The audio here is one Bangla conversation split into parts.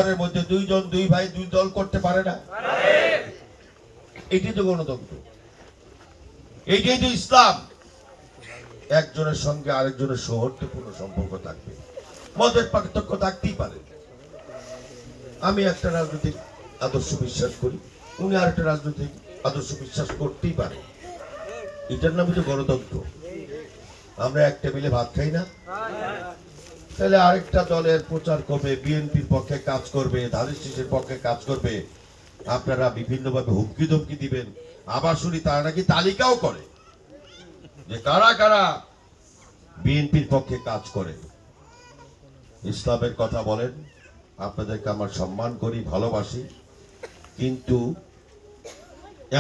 ঘরের মধ্যে দুইজন দুই ভাই দুই দল করতে পারে না? এটাই তো গণতন্ত্র, এইটাই তো ইসলাম। একজনের সঙ্গে আরেকজনের সৌহার্দ্যপূর্ণ সম্পর্ক থাকবে, মতের পার্থক্য থাকতেই পারে। আমি একটা রাজনৈতিক আদর্শ বিশ্বাস করি, উনি আরেকটা রাজনৈতিক আদর্শ বিশ্বাস করতেই পারে। এটার নামই তো গণতন্ত্র। আমরা এক টেবিলে ভাত খাই না? তাহলে আরেকটা দলের প্রচার করবে, বিএনপির পক্ষে কাজ করবে, ধানের শীষের পক্ষে কাজ করবে, আপনারা বিভিন্নভাবে হুমকি ধমকি দিবেন। আবার শুনি তারা নাকি তালিকাও করে যে কারা কারা বিএনপির পক্ষে কাজ করে। ইসলামের কথা বলেন, আপনাদেরকে আমার সম্মান করি, ভালোবাসি, কিন্তু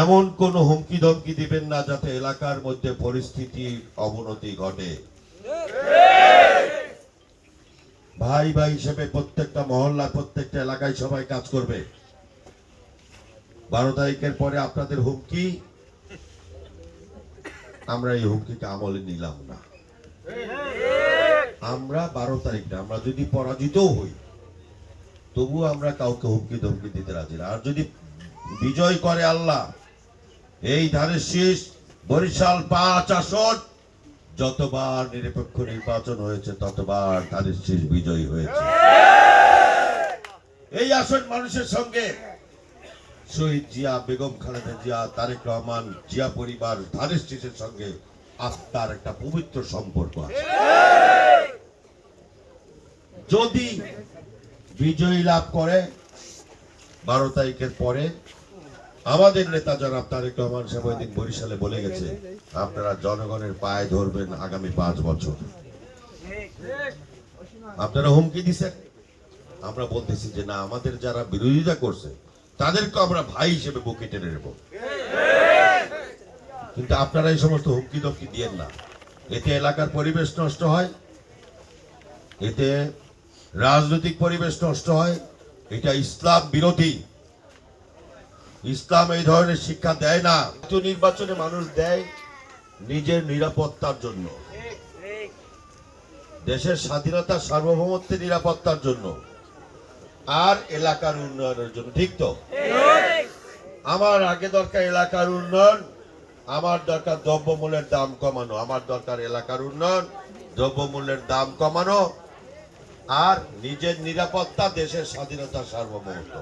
এমন কোন হুমকি ধমকি দিবেন না যাতে এলাকার মধ্যে পরিস্থিতির অবনতি ঘটে। ভাই ভাই হিসেবে প্রত্যেকটা মহল্লা, প্রত্যেকটা এলাকায় সবাই কাজ করবে। 12 তারিখের পরে আপনাদের হুমকি, আমরা এই হুমকিকে আমলে নিলাম না। আমরা 12 তারিখ না, আমরা যদি পরাজিতও হই তবু আমরা কাউকে হুমকি ধমকি দিতে রাজি না। আর যদি বিজয় করে আল্লাহ, এই ধানের শীষ, বরিশাল 5 আসন, যতবার নিরপেক্ষ নির্বাচন হয়েছে ততবার ধানের শীষ বিজয়ী হয়েছে। এই আসন মানুষের সঙ্গে শহীদ জিয়া, বেগম খালেদা জিয়া, তারেক রহমান, জিয়া পরিবার, ধানের শীষের সঙ্গে আত্মার একটা পবিত্র সম্পর্ক আছে। যদি বিজয়ী লাভ করে 12 তারিখের পরে, আমাদের নেতা জনাব তারেক রহমান সাহেব ওই দিন বরিশালে বলে গেছে, আপনারা জনগণের পায়ে ধরবেন আগামী 5 বছর। আপনারা হুমকি দিচ্ছেন, আমরা বলতেছি যে না, আমাদের যারা বিরোধিতা করছে তাদেরকে আমরা ভাই হিসেবে বুকে টেনে নেব। কিন্তু আপনারা এই সমস্ত হুমকি ধমকি দিয়েন না। এতে এলাকার পরিবেশ নষ্ট হয়, এতে রাজনৈতিক পরিবেশ নষ্ট হয়। এটা ইসলাম বিরোধী। ইসলাম এই ধরনের শিক্ষা দেয় না। নির্বাচনে মানুষ দেয় নিজের নিরাপত্তার জন্য, দেশের স্বাধীনতা সার্বভৌমত্বের নিরাপত্তার জন্য, আর এলাকার উন্নয়নের জন্য। ঠিক তো? আমার আগে দরকার এলাকার উন্নয়ন, আমার দরকার দ্রব্যমূল্যের দাম কমানো, আমার দরকার এলাকার উন্নয়ন, দ্রব্যমূল্যের দাম কমানো, আর নিজের নিরাপত্তা, দেশের স্বাধীনতা সার্বভৌমত্ব।